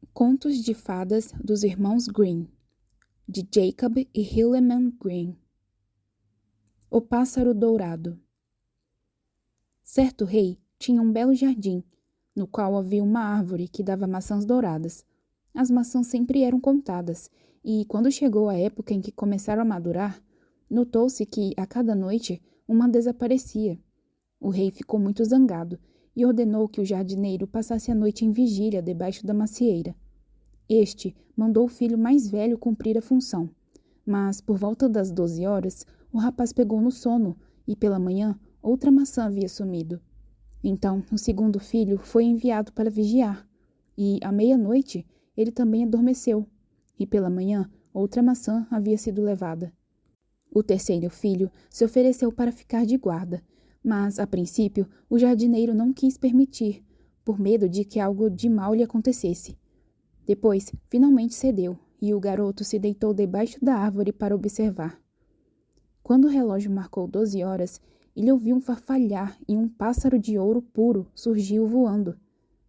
Contos de Fadas dos Irmãos Grimm, de Jacob e Hilleman Grimm. O Pássaro Dourado. Certo rei tinha um belo jardim, no qual havia uma árvore que dava maçãs douradas. As maçãs sempre eram contadas, e quando chegou a época em que começaram a madurar, notou-se que, a cada noite, uma desaparecia. O rei ficou muito zangado e ordenou que o jardineiro passasse a noite em vigília debaixo da macieira. Este mandou o filho mais velho cumprir a função, mas, por volta das 12 horas, o rapaz pegou no sono e, pela manhã, outra maçã havia sumido. Então, o segundo filho foi enviado para vigiar, e, à meia-noite, ele também adormeceu, e, pela manhã, outra maçã havia sido levada. O terceiro filho se ofereceu para ficar de guarda, mas, a princípio, o jardineiro não quis permitir, por medo de que algo de mal lhe acontecesse. Depois, finalmente cedeu, e o garoto se deitou debaixo da árvore para observar. Quando o relógio marcou 12 horas, ele ouviu um farfalhar e um pássaro de ouro puro surgiu voando.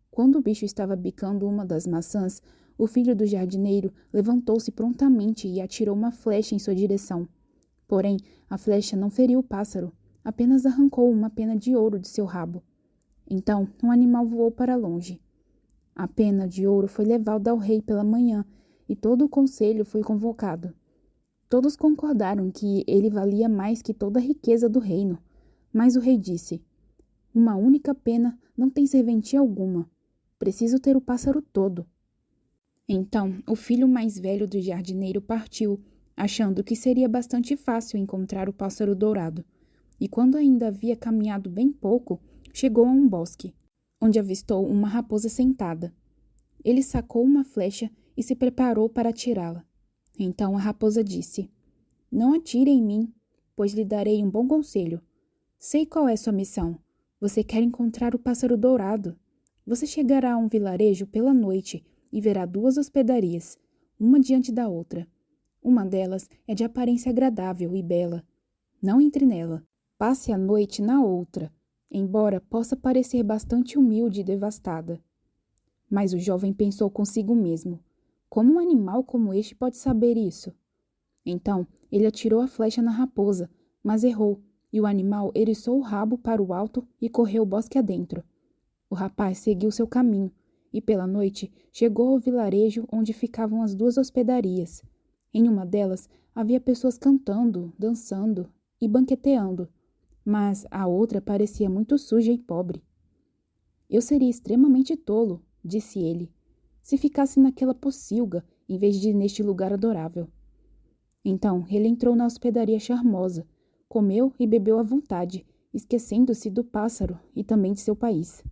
Quando o bicho estava bicando uma das maçãs, o filho do jardineiro levantou-se prontamente e atirou uma flecha em sua direção. Porém, a flecha não feriu o pássaro, apenas arrancou uma pena de ouro de seu rabo. Então, um animal voou para longe. A pena de ouro foi levada ao rei pela manhã, e todo o conselho foi convocado. Todos concordaram que ele valia mais que toda a riqueza do reino. Mas o rei disse: "Uma única pena não tem serventia alguma. Preciso ter o pássaro todo." Então, o filho mais velho do jardineiro partiu, achando que seria bastante fácil encontrar o pássaro dourado. E quando ainda havia caminhado bem pouco, chegou a um bosque, onde avistou uma raposa sentada. Ele sacou uma flecha e se preparou para atirá-la. Então a raposa disse: "Não atire em mim, pois lhe darei um bom conselho. Sei qual é sua missão. Você quer encontrar o pássaro dourado. Você chegará a um vilarejo pela noite e verá 2 hospedarias, uma diante da outra. Uma delas é de aparência agradável e bela. Não entre nela. Passe a noite na outra, embora possa parecer bastante humilde e devastada." Mas o jovem pensou consigo mesmo: como um animal como este pode saber isso? Então, ele atirou a flecha na raposa, mas errou, e o animal eriçou o rabo para o alto e correu o bosque adentro. O rapaz seguiu seu caminho, e pela noite chegou ao vilarejo onde ficavam as 2 hospedarias. Em uma delas havia pessoas cantando, dançando e banqueteando, mas a outra parecia muito suja e pobre. "Eu seria extremamente tolo", disse ele, "se ficasse naquela pocilga, em vez de ir neste lugar adorável." Então ele entrou na hospedaria charmosa, comeu e bebeu à vontade, esquecendo-se do pássaro e também de seu país.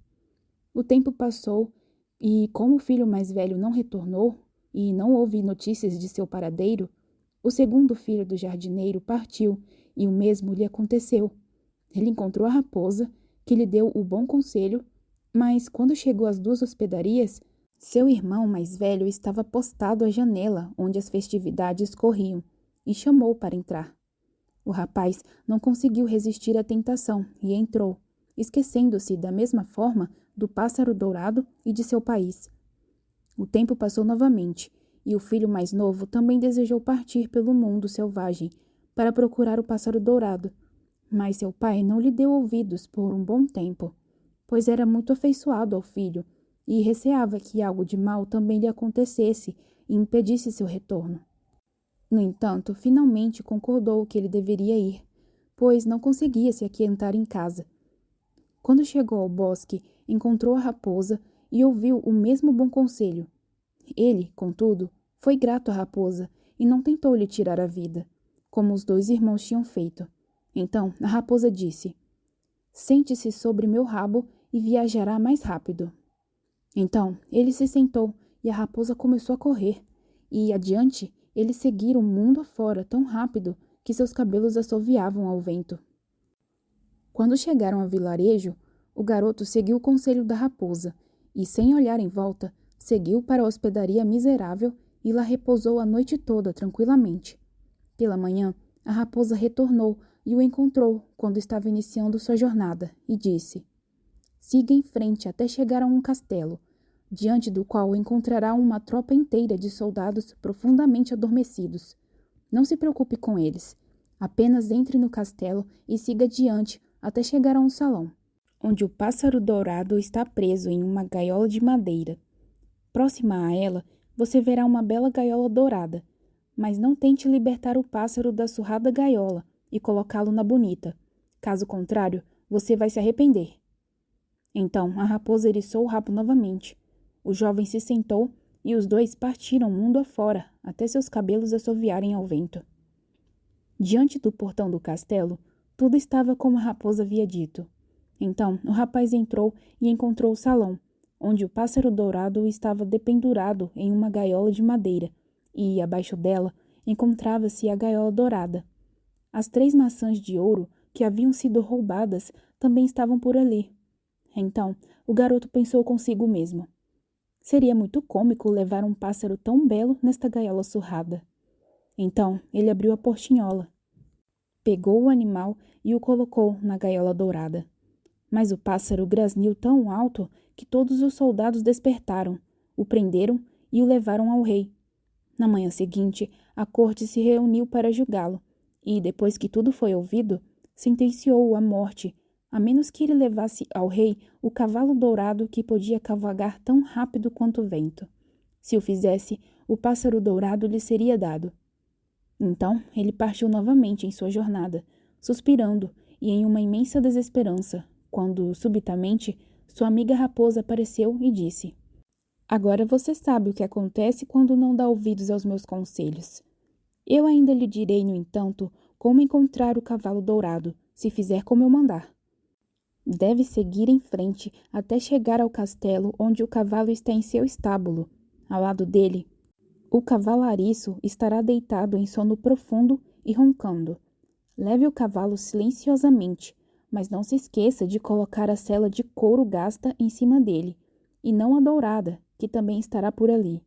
O tempo passou e, como o filho mais velho não retornou e não houve notícias de seu paradeiro, o segundo filho do jardineiro partiu e o mesmo lhe aconteceu. Ele encontrou a raposa, que lhe deu o bom conselho, mas quando chegou às 2 hospedarias, seu irmão mais velho estava postado à janela onde as festividades corriam e chamou para entrar. O rapaz não conseguiu resistir à tentação e entrou, esquecendo-se da mesma forma do pássaro dourado e de seu país. O tempo passou novamente, e o filho mais novo também desejou partir pelo mundo selvagem para procurar o pássaro dourado, mas seu pai não lhe deu ouvidos por um bom tempo, pois era muito afeiçoado ao filho e receava que algo de mal também lhe acontecesse e impedisse seu retorno. No entanto, finalmente concordou que ele deveria ir, pois não conseguia se aquietar em casa. Quando chegou ao bosque, encontrou a raposa e ouviu o mesmo bom conselho. Ele, contudo, foi grato à raposa e não tentou lhe tirar a vida, como os 2 irmãos tinham feito. Então a raposa disse: "Sente-se sobre meu rabo e viajará mais rápido." Então ele se sentou e a raposa começou a correr, e adiante eles seguiram mundo afora tão rápido que seus cabelos assoviavam ao vento. Quando chegaram ao vilarejo, o garoto seguiu o conselho da raposa e, sem olhar em volta, seguiu para a hospedaria miserável e lá repousou a noite toda tranquilamente. Pela manhã, a raposa retornou e o encontrou quando estava iniciando sua jornada e disse: "Siga em frente até chegar a um castelo. diante do qual encontrará uma tropa inteira de soldados profundamente adormecidos. Não se preocupe com eles. Apenas entre no castelo e siga adiante até chegar a um salão, onde o pássaro dourado está preso em uma gaiola de madeira. Próxima a ela, você verá uma bela gaiola dourada, mas não tente libertar o pássaro da surrada gaiola e colocá-lo na bonita. Caso contrário, você vai se arrepender. Então a raposa eriçou o rabo novamente. O jovem se sentou e os dois partiram mundo afora, até seus cabelos assoviarem ao vento. Diante do portão do castelo, tudo estava como a raposa havia dito. Então o rapaz entrou e encontrou o salão, onde o pássaro dourado estava dependurado em uma gaiola de madeira, e, abaixo dela, encontrava-se a gaiola dourada. As 3 maçãs de ouro que haviam sido roubadas também estavam por ali. Então, o garoto pensou consigo mesmo. Seria muito cômico levar um pássaro tão belo nesta gaiola surrada. Então, ele abriu a portinhola, pegou o animal e o colocou na gaiola dourada. Mas o pássaro grasniu tão alto que todos os soldados despertaram, o prenderam e o levaram ao rei. Na manhã seguinte, a corte se reuniu para julgá-lo, e, depois que tudo foi ouvido, sentenciou-o à morte, a menos que ele levasse ao rei o cavalo dourado que podia cavalgar tão rápido quanto o vento. Se o fizesse, o pássaro dourado lhe seria dado. Então ele partiu novamente em sua jornada, suspirando e em uma imensa desesperança, quando, subitamente, sua amiga raposa apareceu e disse: "Agora você sabe o que acontece quando não dá ouvidos aos meus conselhos. Eu ainda lhe direi, no entanto, como encontrar o cavalo dourado, se fizer como eu mandar. Deve seguir em frente até chegar ao castelo onde o cavalo está em seu estábulo. Ao lado dele, o cavalariço estará deitado em sono profundo e roncando. Leve o cavalo silenciosamente, mas não se esqueça de colocar a sela de couro gasta em cima dele, e não a dourada, que também estará por ali."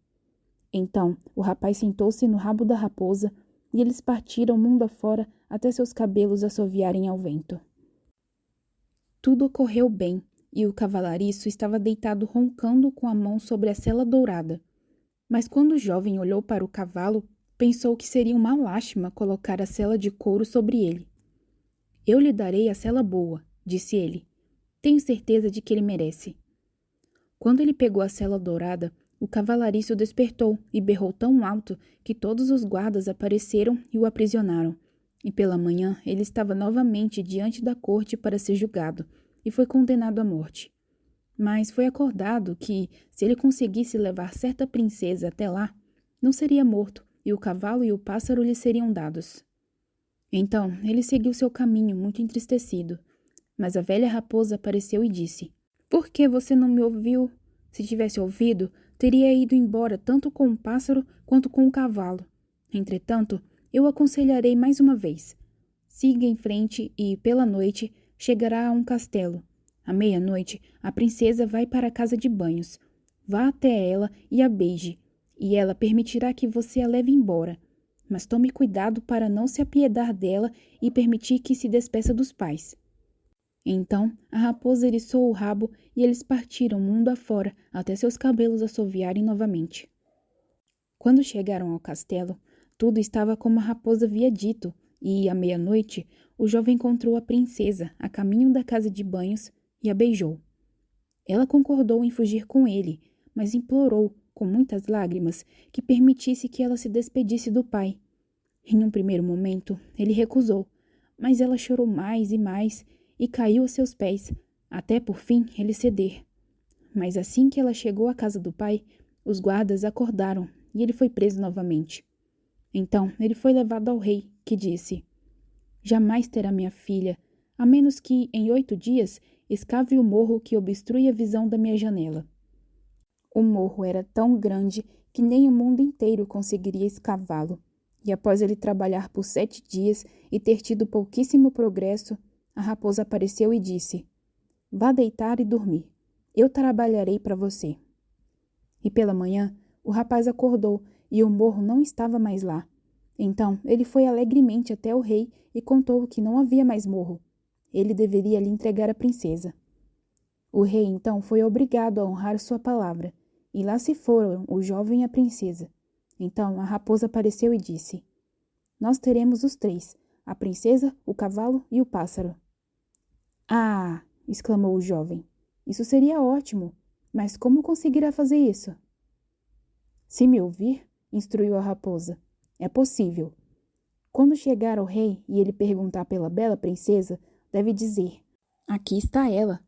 Então o rapaz sentou-se no rabo da raposa e eles partiram mundo afora até seus cabelos assoviarem ao vento. Tudo ocorreu bem, e o cavalariço estava deitado roncando com a mão sobre a sela dourada. Mas quando o jovem olhou para o cavalo, pensou que seria uma lástima colocar a sela de couro sobre ele. "Eu lhe darei a sela boa", disse ele. "Tenho certeza de que ele merece." Quando ele pegou a sela dourada, o cavalariço despertou e berrou tão alto que todos os guardas apareceram e o aprisionaram. E pela manhã ele estava novamente diante da corte para ser julgado e foi condenado à morte. Mas foi acordado que, se ele conseguisse levar certa princesa até lá, não seria morto e o cavalo e o pássaro lhe seriam dados. Então ele seguiu seu caminho muito entristecido, mas a velha raposa apareceu e disse: "Por que você não me ouviu? Se tivesse ouvido, teria ido embora tanto com o pássaro quanto com o cavalo. Entretanto, eu aconselharei mais uma vez. Siga em frente e, pela noite, chegará a um castelo. À meia-noite, a princesa vai para a casa de banhos. Vá até ela e a beije, e ela permitirá que você a leve embora. Mas tome cuidado para não se apiedar dela e permitir que se despeça dos pais." Então a raposa eriçou o rabo e eles partiram mundo afora até seus cabelos assoviarem novamente. Quando chegaram ao castelo, tudo estava como a raposa havia dito, e, à meia-noite, o jovem encontrou a princesa a caminho da casa de banhos e a beijou. Ela concordou em fugir com ele, mas implorou, com muitas lágrimas, que permitisse que ela se despedisse do pai. Em um primeiro momento, ele recusou, mas ela chorou mais e caiu a seus pés, até por fim ele ceder. Mas assim que ela chegou à casa do pai, os guardas acordaram e ele foi preso novamente. Então ele foi levado ao rei, que disse: "Jamais terá minha filha, a menos que, em 8 dias, escave o morro que obstrui a visão da minha janela." O morro era tão grande que nem o mundo inteiro conseguiria escavá-lo, e após ele trabalhar por 7 dias e ter tido pouquíssimo progresso, a raposa apareceu e disse: "Vá deitar e dormir. Eu trabalharei para você." E pela manhã, o rapaz acordou e o morro não estava mais lá. Então ele foi alegremente até o rei e contou que não havia mais morro. Ele deveria lhe entregar a princesa. O rei então foi obrigado a honrar sua palavra, e lá se foram o jovem e a princesa. Então a raposa apareceu e disse: Nós teremos os três, a princesa, o cavalo e o pássaro. Ah! Exclamou o jovem. Isso seria ótimo, mas como conseguirá fazer isso? Se me ouvir, instruiu a raposa, é possível. Quando chegar ao rei e ele perguntar pela bela princesa, deve dizer: Aqui está ela.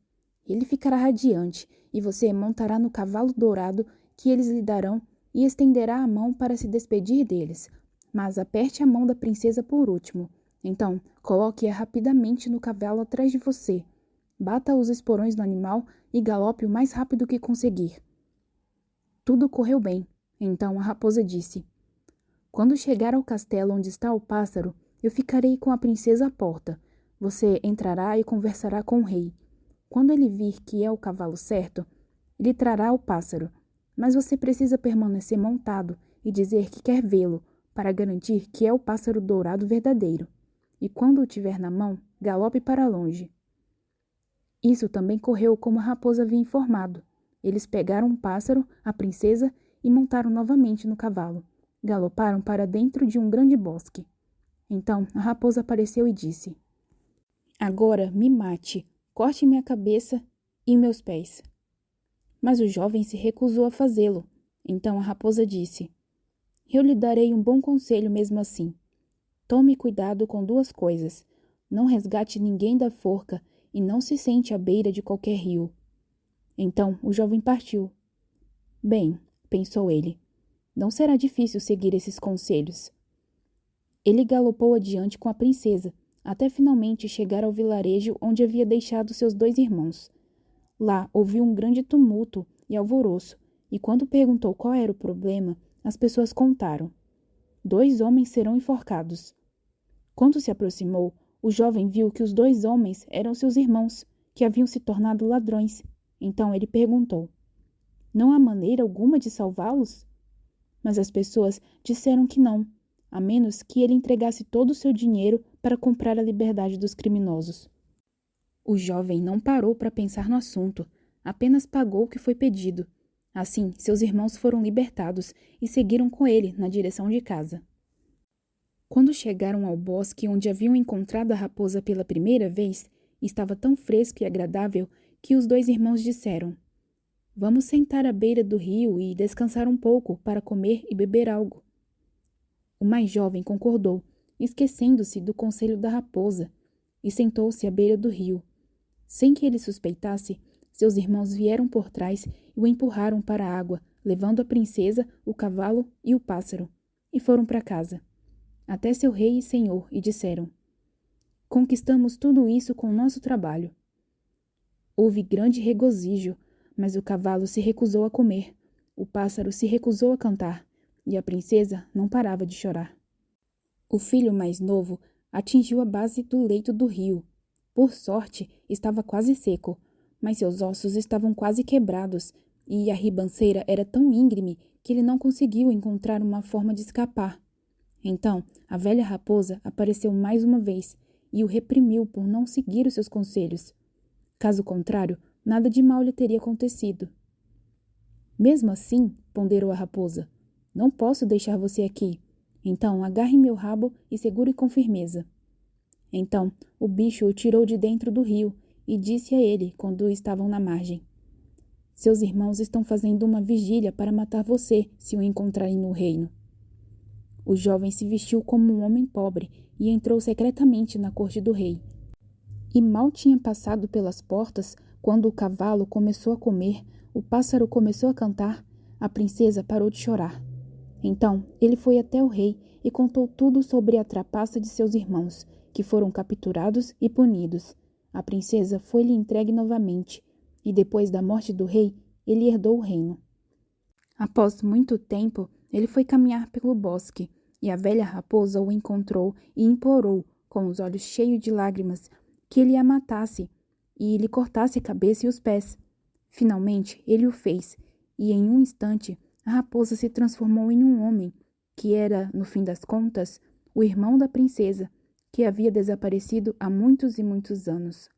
Ele ficará radiante e você montará no cavalo dourado que eles lhe darão e estenderá a mão para se despedir deles. Mas aperte a mão da princesa por último. Então, coloque-a rapidamente no cavalo atrás de você. Bata os esporões no animal e galope o mais rápido que conseguir. Tudo correu bem. Então a raposa disse: Quando chegar ao castelo onde está o pássaro, eu ficarei com a princesa à porta. Você entrará e conversará com o rei. Quando ele vir que é o cavalo certo, ele trará o pássaro. Mas você precisa permanecer montado e dizer que quer vê-lo, para garantir que é o pássaro dourado verdadeiro. E quando o tiver na mão, galope para longe. Isso também correu como a raposa havia informado. Eles pegaram o pássaro, a princesa, e montaram novamente no cavalo. Galoparam para dentro de um grande bosque. Então a raposa apareceu e disse: Agora me mate, corte minha cabeça e meus pés. Mas o jovem se recusou a fazê-lo. Então a raposa disse: Eu lhe darei um bom conselho mesmo assim. Tome cuidado com duas coisas. Não resgate ninguém da forca e não se sente à beira de qualquer rio. Então o jovem partiu. Bem, pensou ele, não será difícil seguir esses conselhos. Ele galopou adiante com a princesa, até finalmente chegar ao vilarejo onde havia deixado seus 2 irmãos. Lá ouviu um grande tumulto e alvoroço, e quando perguntou qual era o problema, as pessoas contaram: 2 homens serão enforcados. Quando se aproximou, o jovem viu que os 2 homens eram seus irmãos, que haviam se tornado ladrões. Então ele perguntou: Não há maneira alguma de salvá-los? Mas as pessoas disseram que não, a menos que ele entregasse todo o seu dinheiro para comprar a liberdade dos criminosos. O jovem não parou para pensar no assunto, apenas pagou o que foi pedido. Assim, seus irmãos foram libertados e seguiram com ele na direção de casa. Quando chegaram ao bosque onde haviam encontrado a raposa pela primeira vez, estava tão fresco e agradável que os 2 irmãos disseram: Vamos sentar à beira do rio e descansar um pouco para comer e beber algo. O mais jovem concordou, esquecendo-se do conselho da raposa, e sentou-se à beira do rio. Sem que ele suspeitasse, seus irmãos vieram por trás e o empurraram para a água, levando a princesa, o cavalo e o pássaro, e foram para casa, até seu rei e senhor, e disseram: Conquistamos tudo isso com nosso trabalho. Houve grande regozijo, mas o cavalo se recusou a comer, o pássaro se recusou a cantar, e a princesa não parava de chorar. O filho mais novo atingiu a base do leito do rio. Por sorte, estava quase seco, mas seus ossos estavam quase quebrados, e a ribanceira era tão íngreme que ele não conseguiu encontrar uma forma de escapar. Então, a velha raposa apareceu mais uma vez e o reprimiu por não seguir os seus conselhos. Caso contrário, nada de mal lhe teria acontecido. Mesmo assim, ponderou a raposa, não posso deixar você aqui. Então, agarre meu rabo e segure com firmeza. Então, o bicho o tirou de dentro do rio e disse a ele, quando estavam na margem: Seus irmãos estão fazendo uma vigília para matar você, se o encontrarem no reino. O jovem se vestiu como um homem pobre e entrou secretamente na corte do rei. E mal tinha passado pelas portas, quando o cavalo começou a comer, o pássaro começou a cantar, a princesa parou de chorar. Então, ele foi até o rei e contou tudo sobre a trapaça de seus irmãos, que foram capturados e punidos. A princesa foi-lhe entregue novamente, e depois da morte do rei, ele herdou o reino. Após muito tempo, ele foi caminhar pelo bosque, e a velha raposa o encontrou e implorou, com os olhos cheios de lágrimas, que ele a matasse e lhe cortasse a cabeça e os pés. Finalmente, ele o fez, e em um instante, a raposa se transformou em um homem, que era, no fim das contas, o irmão da princesa, que havia desaparecido há muitos e muitos anos.